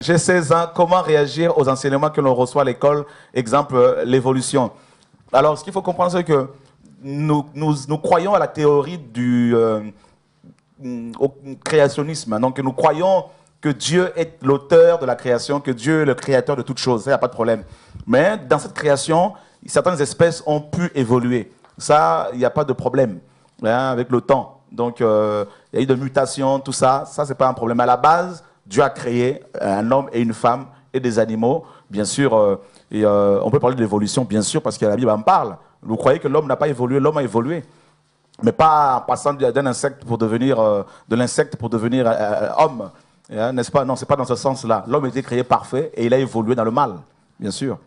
j'ai 16 ans, comment réagir aux enseignements que l'on reçoit à l'école? Exemple, l'évolution. Alors, ce qu'il faut comprendre, c'est que nous croyons à la théorie au créationnisme. Donc, nous croyons que Dieu est l'auteur de la création, que Dieu est le créateur de toutes choses. Ça, il n'y a pas de problème. Mais dans cette création, certaines espèces ont pu évoluer. Ça, il n'y a pas de problème avec le temps. Donc, il y a eu de mutations, tout ça. Ça, ce n'est pas un problème. À la base, Dieu a créé un homme et une femme et des animaux. Bien sûr, on peut parler de l'évolution, bien sûr, parce que la Bible en parle. Vous croyez que l'homme n'a pas évolué? L'homme a évolué. Mais pas en passant d'un insecte pour devenir, de l'insecte pour devenir homme. N'est-ce pas? Non, ce n'est pas dans ce sens-là. L'homme a été créé parfait et il a évolué dans le mal, bien sûr.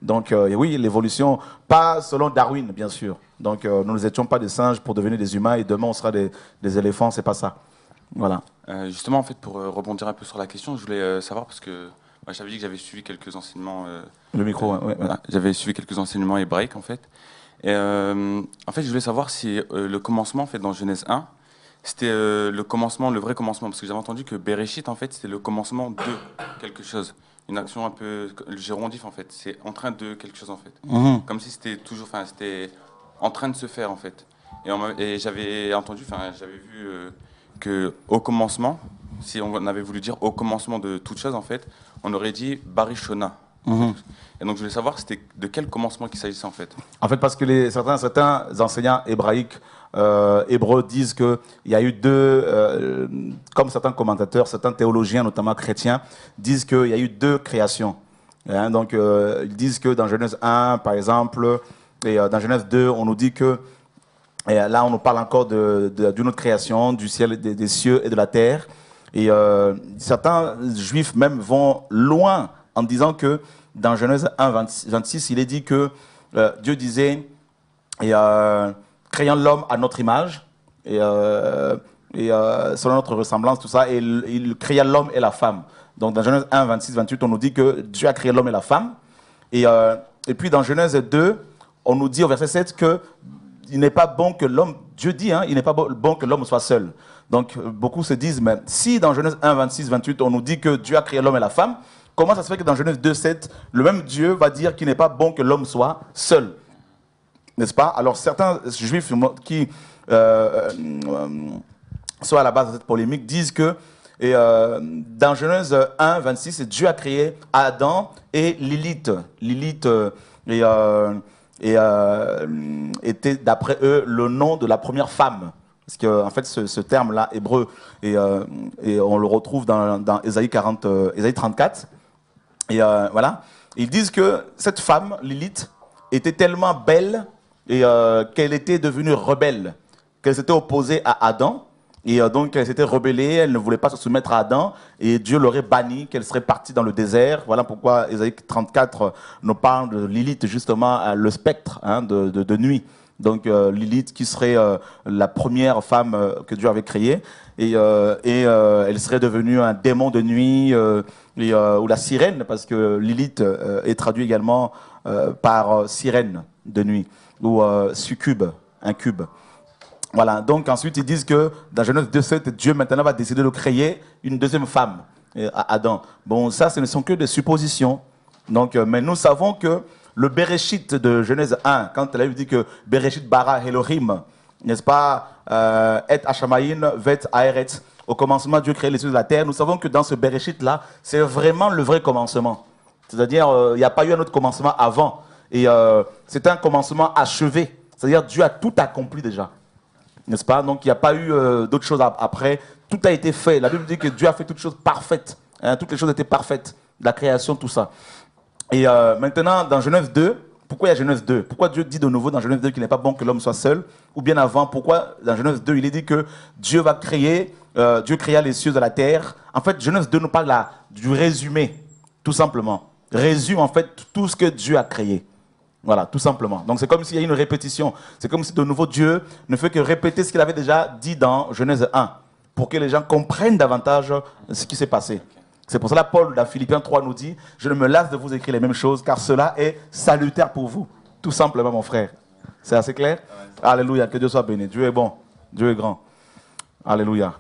Donc, oui, l'évolution, pas selon Darwin, bien sûr. Donc, nous n'étions pas des singes pour devenir des humains et demain on sera des éléphants, c'est pas ça. Voilà. Justement, en fait, pour rebondir un peu sur la question, je voulais savoir, parce que moi, j'avais dit que j'avais suivi quelques enseignements. Le micro, ouais. J'avais suivi quelques enseignements hébraïques, en fait. Et en fait, je voulais savoir si le commencement, en fait, dans Genèse 1, c'était le commencement, le vrai commencement, parce que j'avais entendu que Bereshit, en fait, c'était le commencement de quelque chose. Une action un peu le gérondif, en fait. C'est en train de quelque chose, en fait. Comme si c'était toujours, enfin, c'était en train de se faire, en fait. Et j'avais entendu, enfin, j'avais vu que au commencement, si on avait voulu dire au commencement de toute chose, en fait, on aurait dit Barishona. Et donc, je voulais savoir c'était de quel commencement qu'il s'agissait, en fait. En fait, parce que certains enseignants hébraïques, hébreux, disent qu'il y a eu deux, comme certains commentateurs, certains théologiens, notamment chrétiens, disent qu'il y a eu deux créations. Donc, ils disent que dans Genèse 1, par exemple, et dans Genèse 2, on nous dit que, et là, on nous parle encore d'une autre création, du ciel, des cieux et de la terre. Et certains juifs même vont loin en disant que dans Genèse 1, 26, il est dit que Dieu disait, créant l'homme à notre image, et selon notre ressemblance, tout ça, et il créa l'homme et la femme. Donc dans Genèse 1, 26, 28, on nous dit que Dieu a créé l'homme et la femme. Et puis dans Genèse 2, on nous dit au verset 7 que il n'est pas bon que l'homme, Dieu dit, il n'est pas bon que l'homme soit seul. Donc beaucoup se disent, mais si dans Genèse 1, 26, 28, on nous dit que Dieu a créé l'homme et la femme, comment ça se fait que dans Genèse 2, 7, le même Dieu va dire qu'il n'est pas bon que l'homme soit seul? N'est-ce pas? Alors certains juifs qui sont à la base de cette polémique disent que dans Genèse 1, 26, Dieu a créé Adam et Lilith. Lilith était, d'après eux, le nom de la première femme. Parce que, en fait, ce terme-là, hébreu, et on le retrouve dans Ésaïe 34. Et voilà. Ils disent que cette femme, Lilith, était tellement belle qu'elle était devenue rebelle, qu'elle s'était opposée à Adam. Et donc, elle s'était rebellée, elle ne voulait pas se soumettre à Adam, et Dieu l'aurait bannie, qu'elle serait partie dans le désert. Voilà pourquoi Ésaïe 34 nous parle de Lilith, justement, le spectre de nuit. Donc, Lilith, qui serait la première femme que Dieu avait créée, et elle serait devenue un démon de nuit, ou la sirène, parce que Lilith est traduit également par sirène de nuit, ou succube, incube. Voilà, donc ensuite ils disent que dans Genèse 2:7, Dieu maintenant va décider de créer une deuxième femme, Adam. Bon, ça, ce ne sont que des suppositions. Donc, mais nous savons que le Bereshit de Genèse 1, quand elle a dit que Bereshit bara Elohim, n'est-ce pas, et Hashamayin vet Aeretz, au commencement Dieu créait les cieux de la terre, nous savons que dans ce Bereshit-là, c'est vraiment le vrai commencement. C'est-à-dire, il n'y a pas eu un autre commencement avant. Et c'est un commencement achevé. C'est-à-dire, Dieu a tout accompli déjà. N'est-ce pas? Donc il n'y a pas eu d'autres choses après. Tout a été fait. La Bible dit que Dieu a fait toutes choses parfaites. Toutes les choses étaient parfaites. La création, tout ça. Et maintenant, dans Genèse 2, pourquoi il y a Genèse 2? Pourquoi Dieu dit de nouveau dans Genèse 2 qu'il n'est pas bon que l'homme soit seul? Ou bien avant, pourquoi dans Genèse 2, il est dit que Dieu va créer, Dieu créa les cieux et la terre? En fait, Genèse 2 nous parle du résumé, tout simplement. Résume en fait tout ce que Dieu a créé. Voilà, tout simplement. Donc c'est comme s'il y a une répétition. C'est comme si de nouveau Dieu ne fait que répéter ce qu'il avait déjà dit dans Genèse 1, pour que les gens comprennent davantage ce qui s'est passé. C'est pour cela Paul, dans Philippiens 3, nous dit « Je ne me lasse de vous écrire les mêmes choses, car cela est salutaire pour vous. » Tout simplement, mon frère. C'est assez clair? Alléluia, que Dieu soit béni. Dieu est bon, Dieu est grand. Alléluia.